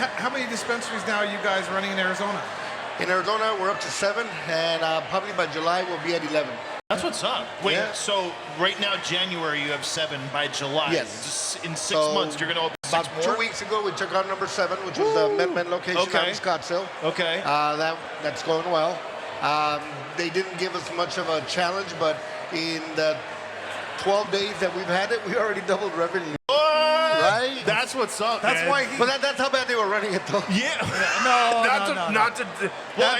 how many dispensaries now are you guys running in Arizona? In Arizona, we're up to 7, and probably by July we'll be at 11. That's what's up. Wait, Yeah. so right now, January, you have 7. By July, Yes. just in 6 months, you're going to open 6 About more? 2 weeks ago, we took on number 7, which was the Mint location out in Scottsdale. Okay. That's going well. They didn't give us much of a challenge, but in the 12 days that we've had it, we already doubled revenue. Right? That's what's up. That's man. why But that's how bad they were running it, though. Yeah. No. Well,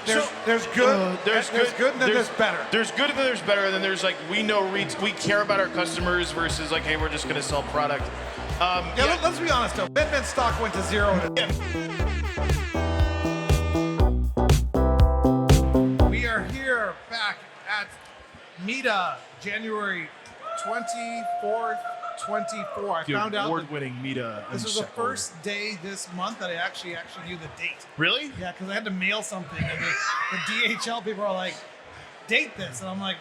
There's good. There's good, and then there's better. There's good, and then there's better, and then there's like we care about our customers versus like, hey, we're just gonna sell product. Let's be honest though. Mint stock went to 0 today. We are here back at Mita, January 24th, 24. I found out award-winning Mita. this was the first day this month that I actually knew the date. Really? Yeah, because I had to mail something, and the DHL people are like, "Date this," and I'm like,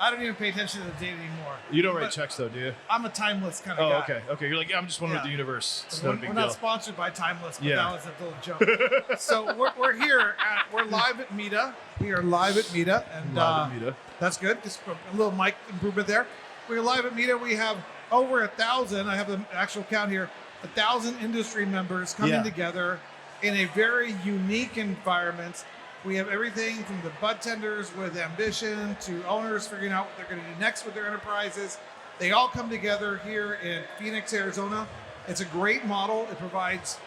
I don't even pay attention to the date anymore. You don't write checks though, do you? I'm a timeless kind of guy. Okay. You're like, yeah, I'm just one with the universe. It's not a big We're deal. not sponsored by Timeless, but that was a little joke. So we're here. We're live at Mita. We are live at Mita, and Live at Mita. that's good. Just a little mic improvement there. We're live at Mita. We have over 1,000. I have the actual count here. 1,000 industry members coming together in a very unique environment. We have everything from the bud tenders with ambition to owners figuring out what they're going to do next with their enterprises. They all come together here in Phoenix, Arizona. It's a great model. It provides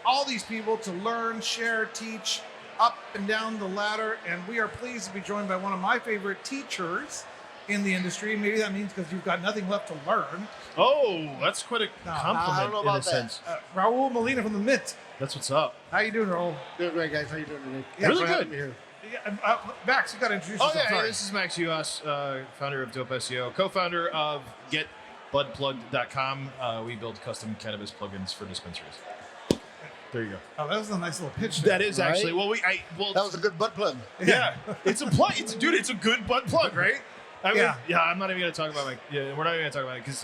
all these people to learn, share, teach up and down the ladder. And we are pleased to be joined by one of my favorite teachers in the industry. Maybe that means because you've got nothing left to learn. Oh, that's quite a I don't compliment know in a about that. sense. Raul Molina from the Mint. That's what's up. How you doing, Raul? Doing great, guys. How you doing today? Yeah, Really Thanks for good. having me here. Yeah, Max, you got to introduce yourself. Hey, Sorry. this is Max Uas, founder of Dope SEO, co-founder of GetBudPlugged.com. We build custom cannabis plugins for dispensaries. There you go. Oh, that was a nice little pitch. That is Right? actually That was a good butt plug. yeah. It's a plug. It's a good butt plug, right? I mean, Yeah. I'm not even gonna talk about we're not even gonna talk about it because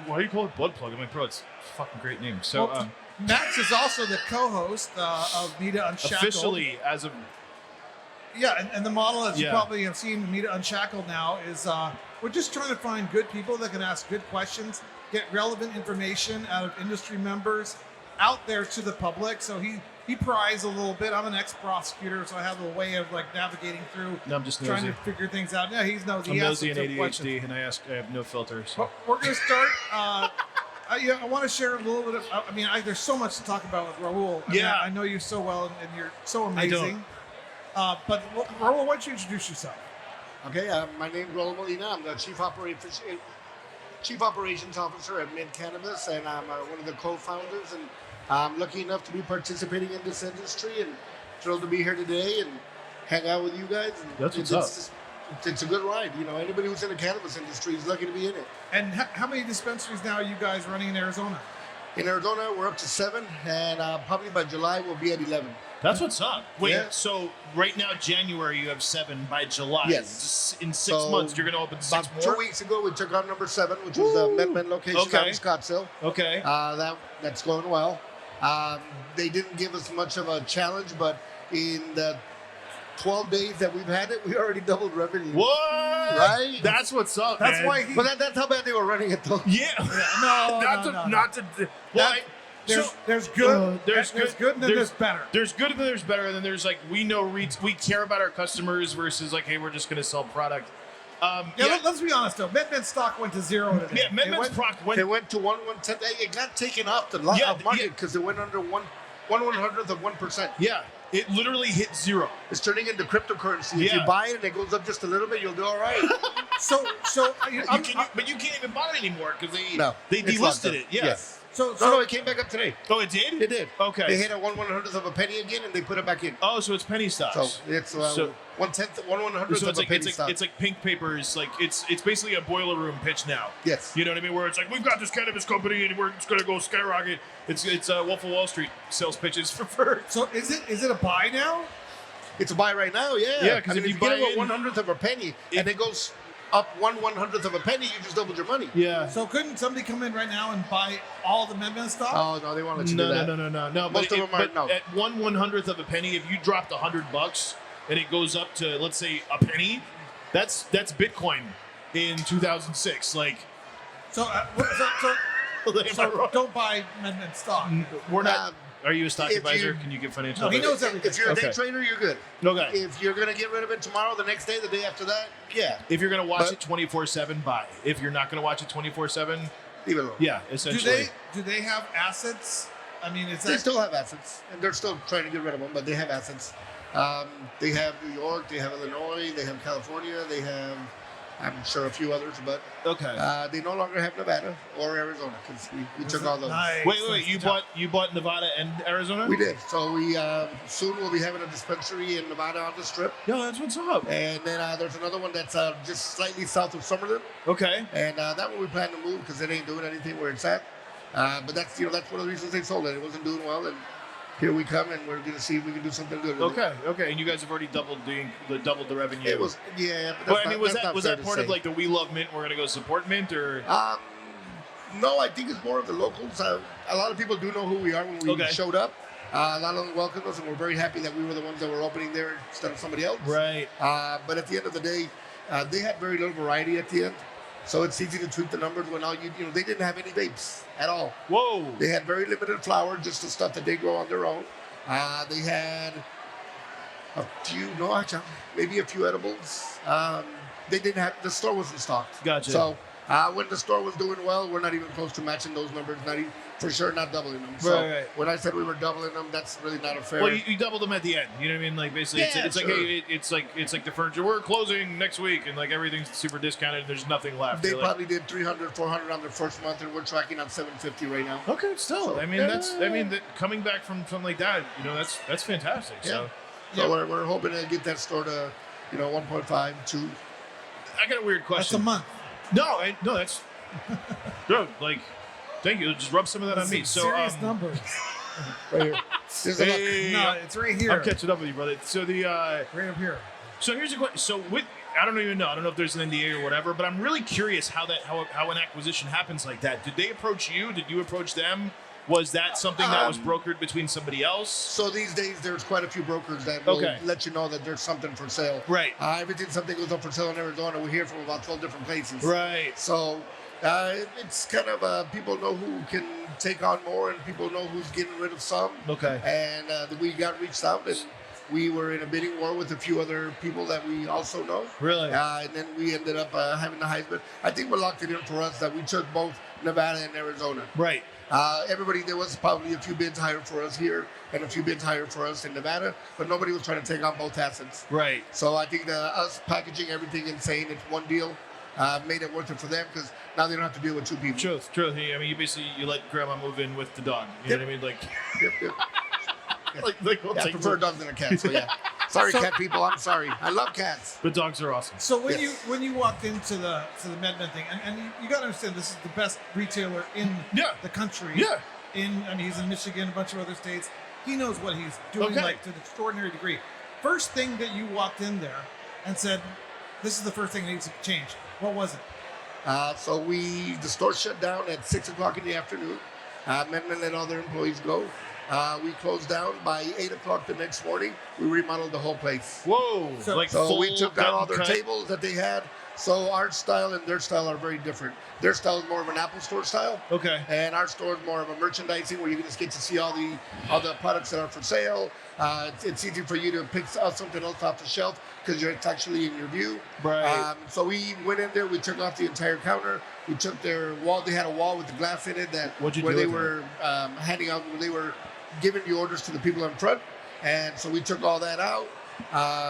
why do you call it bud plug? I'm like, bro, it's a fucking great name. So Well, Max is also the co-host of Mita Unshackled. officially as of Yeah, and the model, as you Yeah. probably have seen, Mita Unshackled now is we're just trying to find good people that can ask good questions, get relevant information out of industry members out there to the public. So he pries a little bit. I'm an ex-prosecutor, so I have a way of like navigating through, No, I'm just trying nosy. to figure things out. Yeah, he's nosy. I'm He asks nosy and some ADHD, questions. and I have no filters. But we're going to start. I want to share a little bit of. There's so much to talk about with Raul. I know you so well, and you're so amazing. But Raul, why don't you introduce yourself? Okay, my name is Raul Molina. I'm the Chief Operations Officer at Mint Cannabis, and I'm one of the co-founders. And I'm lucky enough to be participating in this industry, and thrilled to be here today and hang out with you guys. And That's what's up. It's a good ride. You know, anybody who's in the cannabis industry is lucky to be in it. And how many dispensaries now are you guys running in Arizona? In Arizona, we're up to 7, and probably by July we'll be at 11. That's what's up. Wait, Yeah. so right now, January, you have 7. By July, Yes. just in 6 months, you're going to open 6 About more? 2 weeks ago, we took on number 7, which was the Mint location out in Scottsdale. Okay. That's going well. They didn't give us much of a challenge, but in the 12 days that we've had it, we already doubled revenue. What? Right? That's what's up, That's man. why he. But that's how bad they were running it, though. Yeah. No, There's good. There's good, and then there's better. There's good, and then there's better, and then there's like we care about our customers versus like, hey, we're just going to sell product. Let's be honest though. Mint stock went to 0 today. Yeah, Mint Proc went. They went to 1/110. It got taken off the market because it went under 1/100th of 1%. Yeah, it literally hit 0. It's turning into cryptocurrency. If Yeah. you buy it and it goes up just a little bit, you'll do all right. But you can't even buy it anymore because they it's locked delisted up. it. Yeah. Yes. So No, it came back up today. Oh, it did. It did. Okay. They hit a 1/100th of a penny again, and they put it back in. Oh, so it's penny stocks. So it's 1/100th So of a penny stock. it's like pink papers. Like it's basically a boiler room pitch now. Yes. You know what I mean? Where it's like we've got this cannabis company and we're just gonna go skyrocket. It's Wolf of Wall Street sales pitches for. So is it a buy now? It's a buy right now, yeah. Yeah, 'cause I mean, if you get buy it at in- 1/100th of a penny, and it goes up 1/100th of a penny, you just doubled your money. Yeah. So couldn't somebody come in right now and buy all the Medman stock? Oh no, they won't let you do that. No. Most of them are no. At 1/100th of a penny, if you dropped $100 and it goes up to, let's say, a penny, that's Bitcoin in 2006. Like, So don't buy Medman stock. we're not. Are you a stock if advisor? you- Can you give financial No, he advice? knows everything. If you're a day Okay. trader, you're good. Okay. If you're gonna get rid of it tomorrow, the next day, the day after that, yeah, If you're going to watch But- it 24/7, buy. If you're not going to watch it 24/7, leave it alone. yeah, Do essentially. they have assets? I mean, is They that still have assets, and they're still trying to get rid of them, but they have assets. They have New York, they have Illinois, they have California, they have, I'm sure, a few others, but Okay. they no longer have Nevada or Arizona because we took all those. nice? Wait. You bought Nevada and Arizona? We did. So we soon we'll be having a dispensary in Nevada on the Strip, Yo, that's what's up. and then there's another one that's just slightly south of Summerlin, Okay. and that one we plan to move because it ain't doing anything where it's at. But that's that's one of the reasons they sold it. It wasn't doing well, and here we come, and we're gonna see if we can do something good with it. Okay. And you guys have already doubled the revenue. It was But But that's I mean, was that part of like the We Love Mint? We're gonna go support Mint, or No, I think it's more of the locals. A lot of people do know who we are when we Okay. showed up. A lot of them welcomed us, and we're very happy that we were the ones that were opening there instead of somebody else. right? But at the end of the day, they had very little variety at the end, so it's easy to tweak the numbers when all they didn't have any vapes at all. Whoa. They had very limited flower, just the stuff that they grow on their own. They had a few, no, actually, maybe a few edibles. They didn't have, the store wasn't stocked. Gotcha. So when the store was doing well, we're not even close to matching those numbers, not even, for sure not doubling them. So Right. when I said we were doubling them, that's really not a fair. Well, you doubled them at the end. You know what I mean? Like basically, Yeah, it's like sure. hey, it's like the furniture. We're closing next week, and like everything's super discounted. There's nothing left. They You're like, probably did 300, 400 on their first month, and we're tracking on 750 right now. okay, still. So, I mean, coming back from something like that, that's fantastic. So So we're hoping to get that store to, 1.5, 2. I got a weird That's question. a month. No, that's dude. Like, thank you. Just rub some of that on me. So serious numbers. Right here. There's a look. hey, No, it's right here. I'm catching up with you, brother. So Right up here. so here's a question. So I don't even know. I don't know if there's an NDA or whatever, but I'm really curious how an acquisition happens like that. Did they approach you? Did you approach them? Was that something that was brokered between somebody else? So these days, there's quite a few brokers that will Okay. let you know that there's something for sale. Right. Something goes up for sale in Arizona, we hear from about 12 different places. Right. So it's kind of people know who can take on more, and people know who's getting rid of some. Okay. And we got reached out, and we were in a bidding war with a few other people that we also know. Really? And then we ended up having the highest bid. I think what locked it in for us that we took both Nevada and Arizona. Right. There was probably a few bids higher for us here and a few bids higher for us in Nevada, but nobody was trying to take on both assets. Right. So I think us packaging everything and saying it's one deal made it worth it for them because now they don't have to deal with two people. Truth. I mean, you let grandma move in with the dog. You know what I mean? Like, Yep. we'll I take prefer dogs than a cat, so yeah. Sorry, cat people. I'm sorry. I love cats. But dogs are awesome. So when Yes. when you walked into the Medman thing, and you got to understand this is the best retailer in Yeah. the country. Yeah. He's in Michigan, a bunch of other states. He knows what he's doing, Okay. like to an extraordinary degree. First thing that you walked in there and said, "This is the first thing that needs to change." What was it? So the store shut down at 6 o'clock in the afternoon. Medman let all their employees go. We closed down by 8 o'clock the next morning. We remodeled the whole place. Whoa. So- So we took down all their cut. tables that they had. So our style and their style are very different. Their style is more of an Apple Store style. Okay. And our store is more of a merchandising where you can just get to see all the products that are for sale. It's easy for you to pick something else off the shelf because it's actually in your view. Right. So we went in there. We took off the entire counter. We took their wall. They had a wall with the glass in it What'd you where do they with were handing out. Where they were giving the orders to the people in front. And so we took all that out.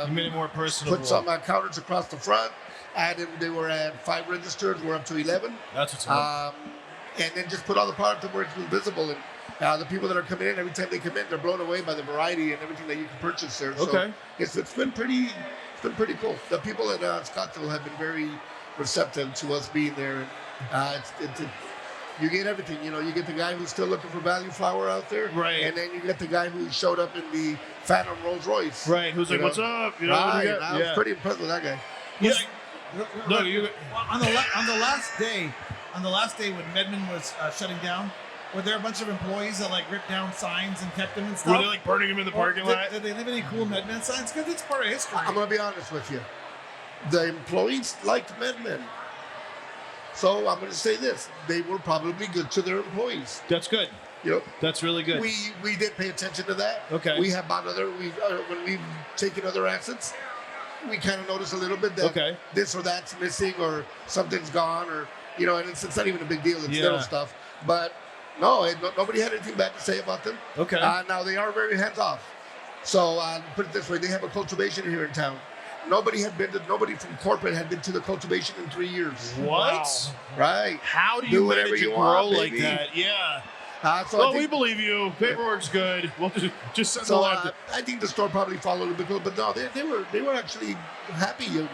You made it more personal. Put some counters across the front. Added, they were at 5 registers. We're up to 11. That's what's up. And then just put all the product where it's visible. And the people that are coming in, every time they come in, they're blown away by the variety and everything that you can purchase there. Okay. So it's been pretty cool. The people at Scottsdale have been very receptive to us being there. You get everything. You get the guy who's still looking for value flower out there. Right. And then you get the guy who showed up in the Phantom Rolls Royce. Right. Who's like, you know? what's up? Right. What do you got? I was pretty impressed with that guy. Yeah. No, you. Well, on the last day when Medman was shutting down, were there a bunch of employees that like ripped down signs and kept them and stuff? Were they like burning them in the parking lot? Did they leave any cool Medman signs? Because it's part of history. I'm going to be honest with you. The employees liked MedMen. So I'm going to say this. They were probably good to their employees. That's good. Yep. That's really good. We did pay attention to that. Okay. We have bought when we've taken other assets, we kind of notice a little bit that this or that's missing or something's gone or, and it's not even a big deal. It's little stuff. But no, nobody had anything bad to say about them. Okay. Now they are very hands off. So put it this way, they have a cultivation here in town. Nobody from corporate had been to the cultivation in 3 years. What? Wow. Right. How do you whatever manage you to grow want, like baby. that? Yeah. So we believe you. Paperwork's good. We'll just send the lab. I think the store probably followed a bit, but no, they were actually happy. Did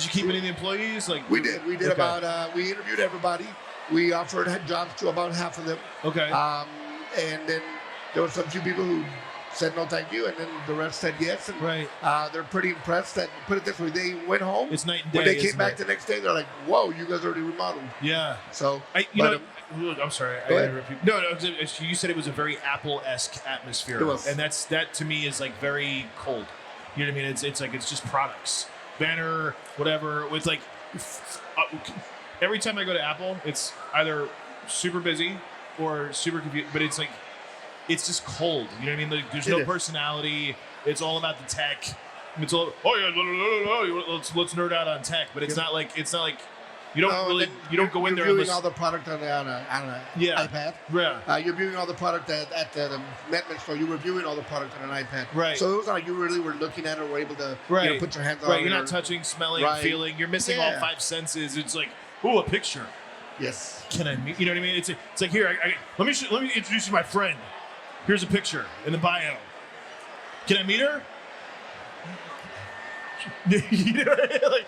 you keep any of the employees? We did. We did about. We interviewed everybody. We offered jobs to about half of them. Okay. And then there were some few people who said no, thank you, and then the rest said yes. And they're pretty impressed. That put it this way, they went home. It's night and day. When they came back the next day, they're like, "Whoa, you guys already remodeled." Yeah. So I'm sorry. I interrupted you. No. You said it was a very Apple-esque atmosphere. It was. And that to me is like very cold. You know what I mean? It's like it's just products, banner, whatever. It's like every time I go to Apple, it's either super busy or super confused. But it's like it's just cold. You know what I mean? Like, there's no personality. It's all about the tech. It's all let's nerd out on tech. But it's not like you don't go in there. You're viewing all the product on an iPad. Yeah. You're viewing all the product at the Metman store. You're reviewing all the product on an iPad. Right. So it was not like you really were looking at it or were able to put your hands on it. Right. You're not touching, smelling, feeling. You're missing all five senses. It's like, a picture. Yes. Can I meet? You know what I mean? It's like here. Let me introduce you to my friend. Here's a picture in the bio. Can I meet her? You know what I mean?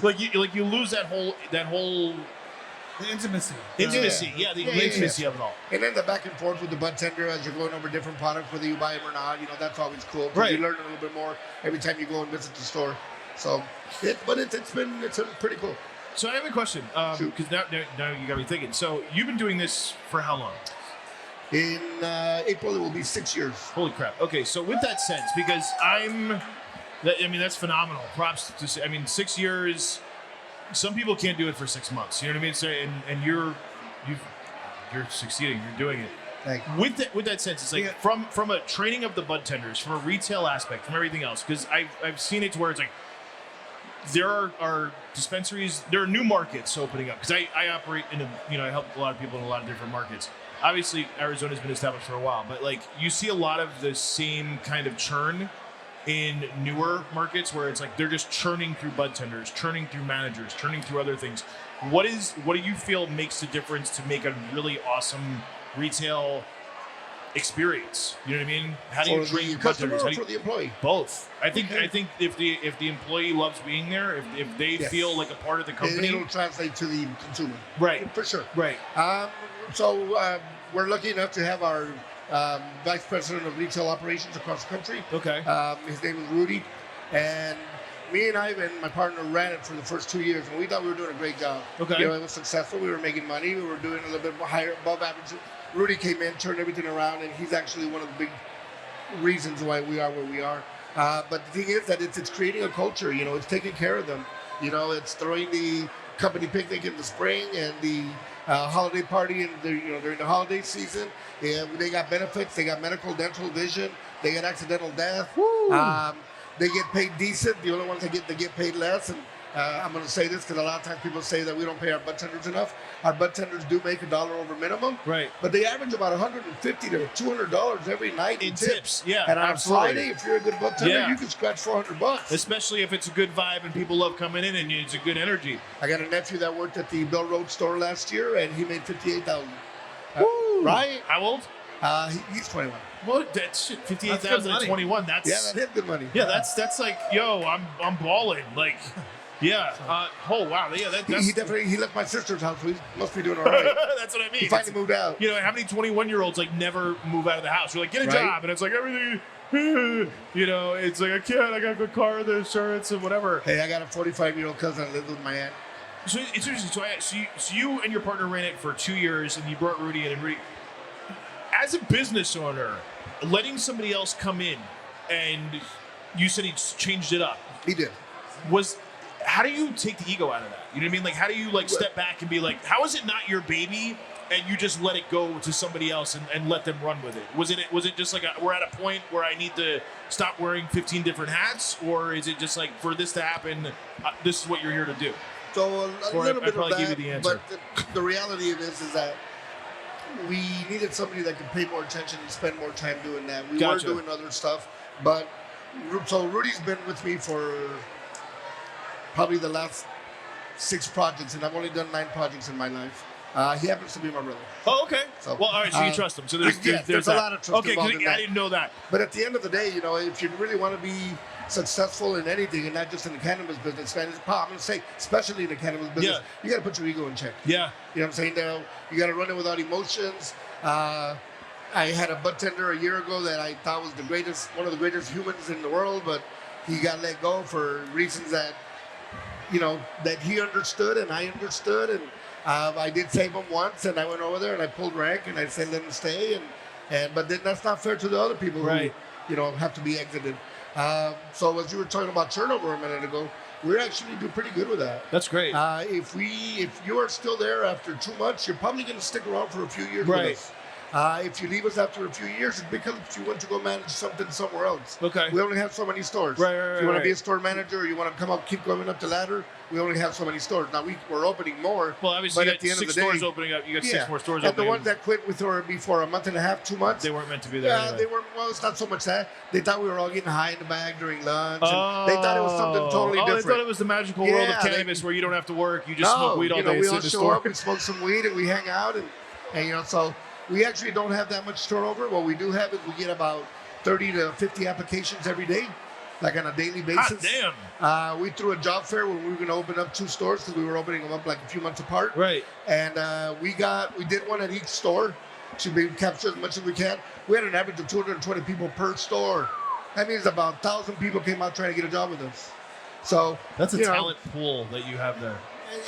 like you lose that whole the intimacy. The intimacy of it all. And then the back and forth with the bud tender as you're going over different products, whether you buy them or not, that's always cool. Right. You learn a little bit more every time you go and visit the store. So, it's pretty cool. So I have a question, because now you got me thinking. So you've been doing this for how long? In April, it will be 6 years. Holy crap. Okay, so with that sense, because that's phenomenal. Props to 6 years. Some people can't do it for 6 months. You know what I mean? So, and you're succeeding. You're doing it. Thank you. With that sense, it's like from a training of the bud tenders, from a retail aspect, from everything else. Because I've seen it to where it's like there are dispensaries. There are new markets opening up. Because I operate in I help a lot of people in a lot of different markets. Obviously, Arizona's been established for a while, but like you see a lot of the same kind of churn in newer markets where it's like they're just churning through bud tenders, churning through managers, churning through other things. What do you feel makes the difference to make a really awesome retail experience? You know what I mean? How do you train your bud tenders? For the employee? Both. I think if the employee loves being there, if they feel like a part of the company, it'll translate to the consumer. Right. For sure. Right. So we're lucky enough to have our vice president of retail operations across the country. Okay. His name is Rudy, and me and I and my partner ran it for the first 2 years, and we thought we were doing a great job. Okay. It was successful. We were making money. We were doing a little bit higher, above average. Rudy came in, turned everything around, and he's actually one of the big reasons why we are where we are. But the thing is that it's creating a culture. It's taking care of them. It's throwing the company picnic in the spring and the holiday party during the holiday season. They got benefits. They got medical, dental, vision. They got accidental death. They get paid decent. The only ones that get paid less. And I'm going to say this because a lot of times people say that we don't pay our bud tenders enough. Our bud tenders do make $1 over minimum. Right. But they average about $150 to $200 every night in tips. Yeah. And on absolutely. Friday, if you're a good bud tender, you can scratch $400. Especially if it's a good vibe and people love coming in and it's a good energy. I got a nephew that worked at the Bell Road store last year, and he made $58,000. Right? How old? He's 21. Well, that's 58,000 at 21. That is good money. Yeah, that's like, I'm balling. Like, yeah. Oh wow. Yeah. He left my sister's house. So he must be doing all right. That's what I mean. He finally moved out. How many 21-year-olds like never move out of the house? You're like, get a job, and it's like everything. It's like, I can't. I got a good car, the insurance, and whatever. Hey, I got a 45-year-old cousin that lives with my aunt. So it's interesting. So you and your partner ran it for 2 years, and you brought Rudy in. And Rudy, as a business owner, letting somebody else come in, and you said he changed it up. He did. How do you take the ego out of that? You know what I mean? Like, how do you step back and be like, how is it not your baby, and you just let it go to somebody else and let them run with it? Was it just like we're at a point where I need to stop wearing 15 different hats, or is it just like, for this to happen, this is what you're here to do? So a little bit of that, give you the answer. But the reality of this is that we needed somebody that could pay more attention and spend more time doing that. We Gotcha. were doing other stuff, but so Rudy's been with me for probably the last 6 projects, and I've only done 9 projects in my life. He happens to be my brother. Oh, okay. So, well, all right. So you trust him. So there's a lot of trust Okay, involved because in I that. didn't know that. But at the end of the day, if you really want to be successful in anything, and not just in the cannabis business, and I'm going to say, especially in the cannabis business, you got to put your ego in check. Yeah. You know what I'm saying? Now, you got to run it without emotions. I had a bud tender a year ago that I thought was one of the greatest humans in the world, but he got let go for reasons that, that he understood and I understood. And I did save him once, and I went over there and I pulled rank and I said, let him stay. But then that's not fair to the other people right. who, have to be exited. So as you were talking about turnover a minute ago, we're actually doing pretty good with that. That's great. If you are still there after 2 months, you're probably going to stick around for a few years with us. If you leave us after a few years, it's because you want to go manage something somewhere else. Okay. We only have so many stores. Right, if you want to be a store manager, or you want to keep going up the ladder, we only have so many stores. Now we're opening more. Well, obviously, but you at the got end 6 of the day, stores opening up. You got 6 more stores and opening. And the ones that quit with her before a month and a half, 2 months, they weren't meant to be there. Yeah, they weren't. Well, it's not so much that. They thought we were all getting high in the bag during lunch. And they thought it was something totally different. They thought it was the magical world of cannabis where you don't have to work. You just smoke weed all day. We sit all in the show store. up, we smoke some weed, and we hang out, and so we actually don't have that much turnover. What we do have is we get about 30 to 50 applications every day, like on a daily basis. God damn. We threw a job fair when we were going to open up 2 stores because we were opening them up like a few months apart. Right. And we did one at each store to capture as much as we can. We had an average of 220 people per store. That means about 1,000 people came out trying to get a job with us. So that's a talent pool that you have there.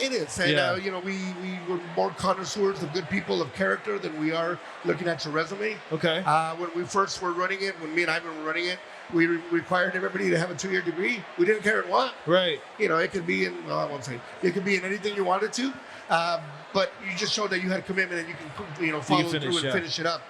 It is. And, we were more connoisseurs of good people of character than we are looking at your resume. Okay. When we first were running it, when me and Ivan were running it, we required everybody to have a 2-year degree. We didn't care what. Right. It could be I won't say. It could be in anything you wanted to. But you just showed that you had commitment and you can, follow through and finish it up.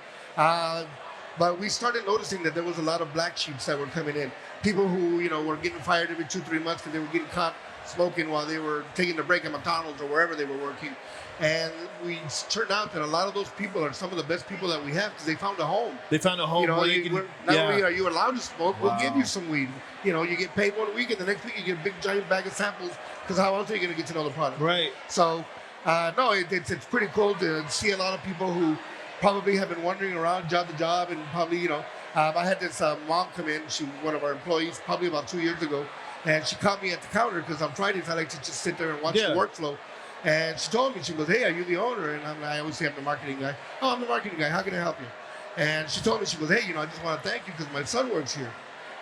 But we started noticing that there was a lot of black sheeps that were coming in. People who, were getting fired every 2-3 months because they were getting caught smoking while they were taking a break at McDonald's or wherever they were working. And we turned out that a lot of those people are some of the best people that we have because they found a home. They found a home where they can... Not only are you allowed to smoke, we'll give you some weed. You get paid 1 week and the next week you get a big giant bag of samples because how else are you going to get to know the product? Right. So, it's pretty cool to see a lot of people who probably have been wandering around job to job and probably, I had this mom come in. She was one of our employees probably about 2 years ago. And she caught me at the counter because on Fridays I like to just sit there and watch the workflow. And she told me, she goes, hey, are you the owner? And I always say I'm the marketing guy. Oh, I'm the marketing guy. How can I help you? And she told me, she goes, hey, I just want to thank you because my son works here.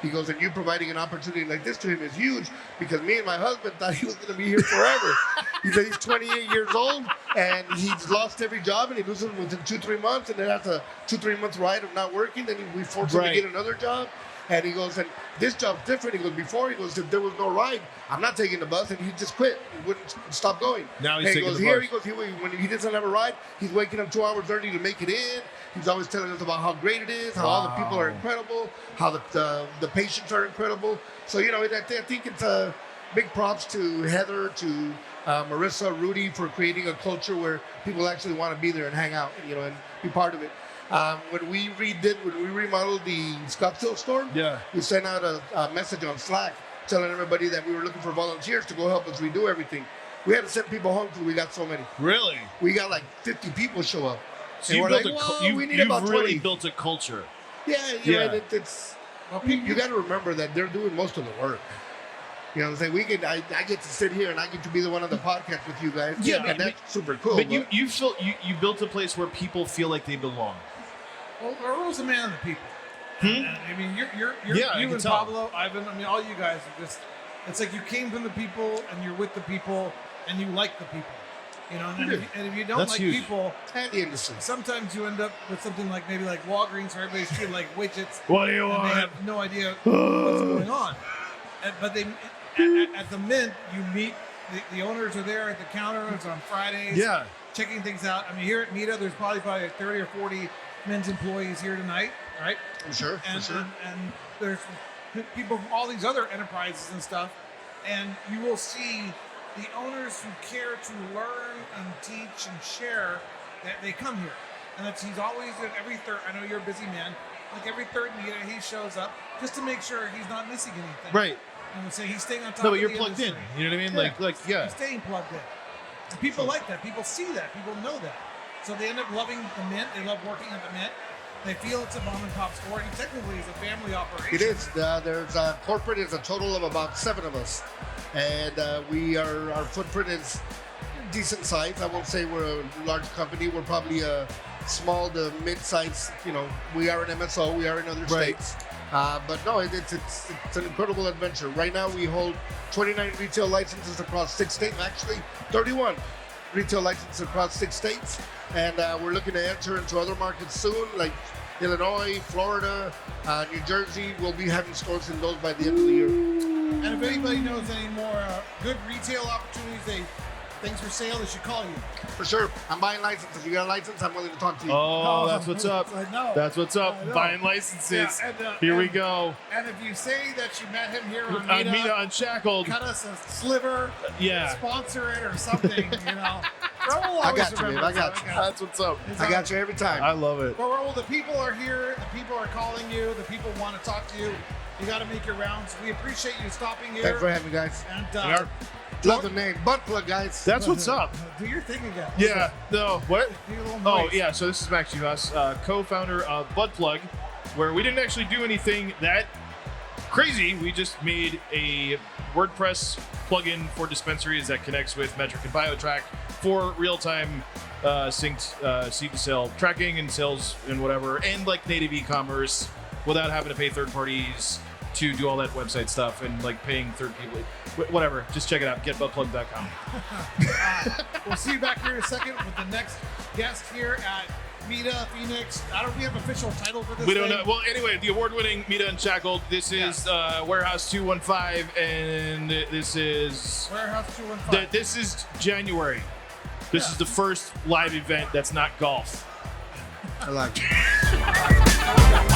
He goes, and you providing an opportunity like this to him is huge because me and my husband thought he was going to be here forever. He said he's 28 years old and he's lost every job and he loses them within 2-3 months. And then after 2-3 months ride of not working, then we force him to get another job. And he goes, and this job's different. He goes, before, he goes, if there was no ride, I'm not taking the bus. And he just quit. He wouldn't stop going. Now he's taking the bus. He goes, when he doesn't have a ride, he's waking up 2 hours early to make it in. He's always telling us about how great it is, how all the people are incredible, how the patients are incredible. So, I think it's a big props to Heather, to Marissa, Rudy for creating a culture where people actually want to be there and hang out, and be part of it. When we remodeled the Scottsdale store, we sent out a message on Slack telling everybody that we were looking for volunteers to go help us redo everything. We had to send people home because we got so many. Really? We got like 50 people show up. So you've really built a culture. Yeah, it's you got to remember that they're doing most of the work. I'm saying? I get to sit here and I get to be the one on the podcast with you guys. And that's super cool. But you built a place where people feel like they belong. Well, Raul's a man of the people. I mean, I you can and tell. Pablo, Ivan. I mean, all you guys are just. It's like you came from the people, and you're with the people, and you like the people. You know, and if you don't That's like huge. people, And the industry. sometimes you end up with something like maybe like Walgreens, where everybody's treated like widgets. What do you And they want? have no idea what's going on. But at the Mint, you meet the owners are there at the counter. It's on Fridays. Yeah. Checking things out. I mean, here at Mita, there's probably 30 or 40 men's employees here tonight, right? For sure. And there's people from all these other enterprises and stuff. And you will see the owners who care to learn and teach and share, that they come here. And he's always at every third. I know you're a busy man. Like every third meeting, he shows up just to make sure he's not missing anything. Right. And so he's staying on top. No, but of you're the plugged industry. in. You know what I mean? Yeah. Like, He's staying plugged in. And people like that. People see that. People know that. So they end up loving the Mint. They love working at the Mint. They feel it's a mom and pop store. And technically, it's a family operation. It is. There's corporate is a total of about 7 of us, and our footprint is decent size. I won't say we're a large company. We're probably a small to mid-size. You know, we are an MSO. We are in other states. But no, it's an incredible adventure. Right now, we hold 29 retail licenses across 6 states. Actually, 31 retail licenses across 6 states, and we're looking to enter into other markets soon, like Illinois, Florida, New Jersey. We'll be having stores in those by the end of the year. And if anybody knows any more good retail opportunities, things for sale, they should call you. For sure. I'm buying licenses. If you got a license, I'm willing to talk to you. oh, that's what's up. I know. That's what's up. I know. Buying licenses. Yeah, Here we and- go. And if you say that you met him here on On Mita, Mita Unshackled. cut us a sliver, Yeah. sponsor it or something, you know. Raul I always got you, remembers babe. I got that. you. That's what's up. It's I got you every time. I love it. Well, Raul, the people are here. The people are calling you. The people want to talk to you. You got to make your rounds. We appreciate you stopping here. Thanks for having me, guys. And Love the name. Butt plug, guys. That's what's up. do your thing again. Yeah. No. What? Do your little Oh, noise. yeah. So this is Max Chivas, co-founder of Bud Plug, where we didn't actually do anything that crazy. We just made a WordPress plugin for dispensaries that connects with Metric and BioTrack for real-time synced seed to sale tracking and sales and whatever, and like native e-commerce without having to pay third parties to do all that website stuff and like paying third people. Whatever. Just check it out. Getbuttplug.com. We'll see you back here in a second with the next guest here at Mita Phoenix. I don't. We have an official title for this. We don't thing. know. Well, anyway, the award-winning Mita Unshackled. This is Warehouse 215, and this is Warehouse 215. this is January. This is the first live event that's not golf. I like it.